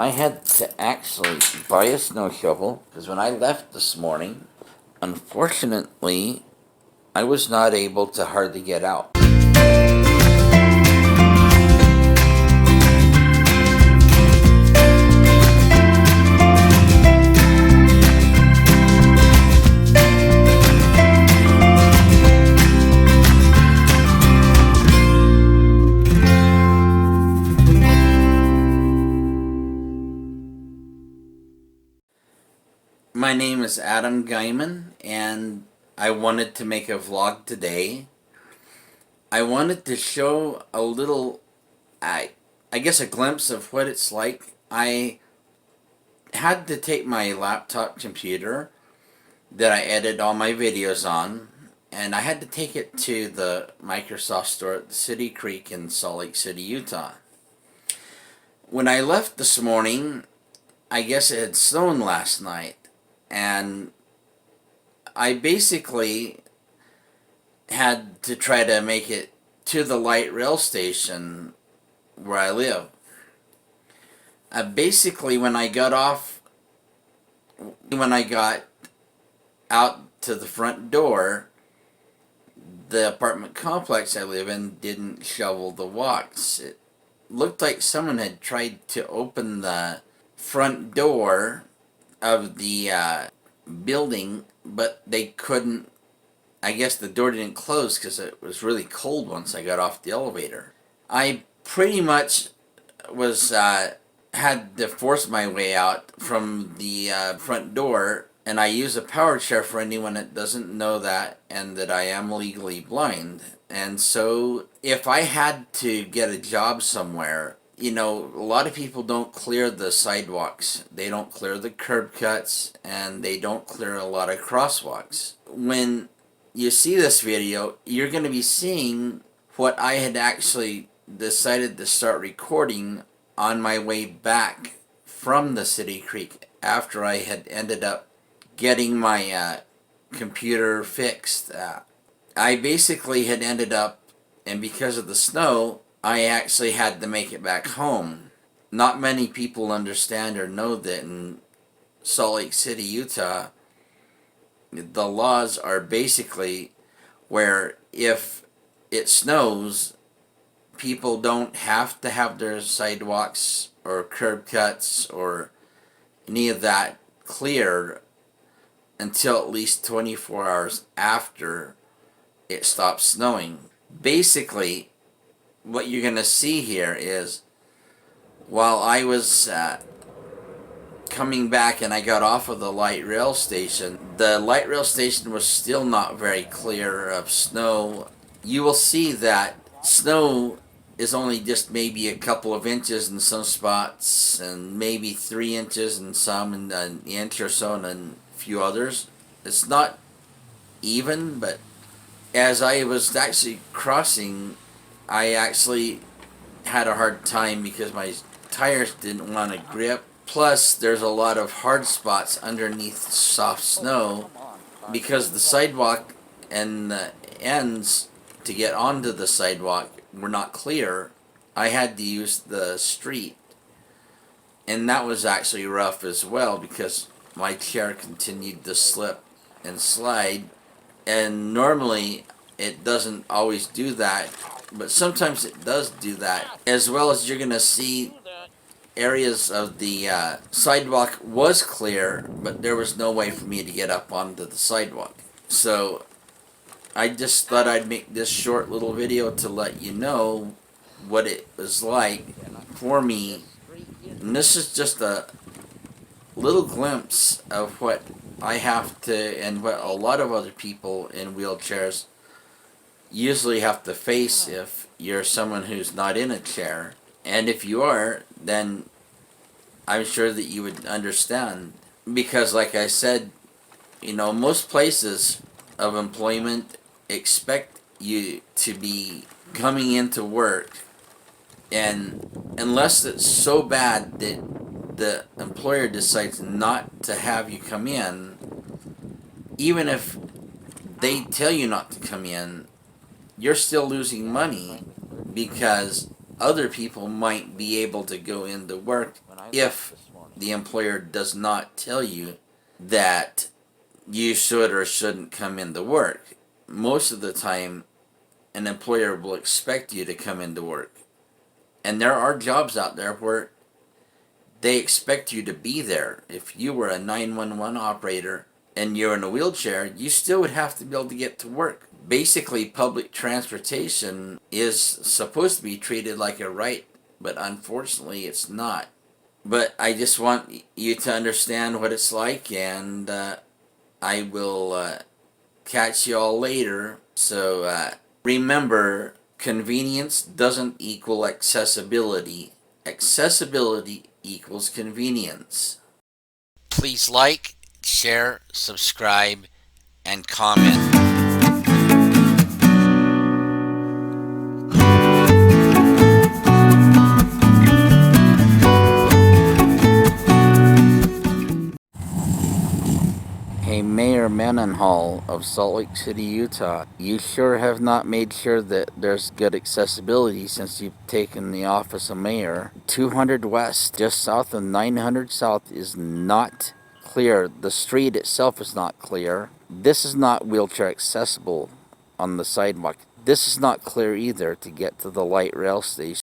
I had to actually buy a snow shovel because when I left this morning, unfortunately, I was not able to hardly get out. My name is Adam Guyman, and I wanted to make a vlog today. I wanted to show a little, I guess, a glimpse of what it's like. I had to take my laptop computer that I edit all my videos on, and I had to take it to the Microsoft store at the City Creek in Salt Lake City, Utah. When I left this morning, I guess it had snowed last night, and I basically had to try to make it to the light rail station where I live. Basically, when I got out to the front door, the apartment complex I live in didn't shovel the walks. It looked like someone had tried to open the front door of the building, but they couldn't. I guess the door didn't close because it was really cold once I got off the elevator. I pretty much was had to force my way out from the front door, and I use a power chair for anyone that doesn't know that, and that I am legally blind. And so if I had to get a job somewhere, a lot of people don't clear the sidewalks. They don't clear the curb cuts, and they don't clear a lot of crosswalks. When you see this video, you're going to be seeing what I had actually decided to start recording on my way back from the City Creek after I had ended up getting my computer fixed. I basically had ended up, and because of the snow, I actually had to make it back home. Not many people understand or know that in Salt Lake City, Utah, the laws are basically where if it snows, people don't have to have their sidewalks or curb cuts or any of that cleared until at least 24 hours after it stops snowing. Basically, what you're going to see here is while I was coming back and I got off of the light rail station was still not very clear of snow. You will see that snow is only just maybe a couple of inches in some spots, and maybe 3 inches in some, and an inch or so in a few others. It's not even, but as I was actually crossing, I actually had a hard time because my tires didn't want to grip. Plus, there's a lot of hard spots underneath soft snow because the sidewalk and the ends to get onto the sidewalk were not clear. I had to use the street, and that was actually rough as well because my chair continued to slip and slide, and normally it doesn't always do that, but sometimes it does do that. As well as you're going to see areas of the sidewalk was clear, but there was no way for me to get up onto the sidewalk. So I just thought I'd make this short little video to let you know what it was like for me. And this is just a little glimpse of what I have to, and what a lot of other people in wheelchairs usually have to face if you're someone who's not in a chair. And if you are, then I'm sure that you would understand. Because like I said, most places of employment expect you to be coming into work, and unless it's so bad that the employer decides not to have you come in, even if they tell you not to come in, you're still losing money because other people might be able to go into work if the employer does not tell you that you should or shouldn't come into work. Most of the time, an employer will expect you to come into work. And there are jobs out there where they expect you to be there. If you were a 911 operator and you're in a wheelchair, you still would have to be able to get to work. Basically, public transportation is supposed to be treated like a right, but unfortunately it's not. But I just want you to understand what it's like, and I will catch you all later. So remember, convenience doesn't equal accessibility. Accessibility equals convenience. Please like, share, subscribe, and comment. Hey, Mayor Mendenhall of Salt Lake City, Utah, you sure have not made sure that there's good accessibility since you've taken the office of mayor. 200 West, just south of 900 South, is not clear. The street itself is not clear. This is not wheelchair accessible on the sidewalk. This is not clear either to get to the light rail station.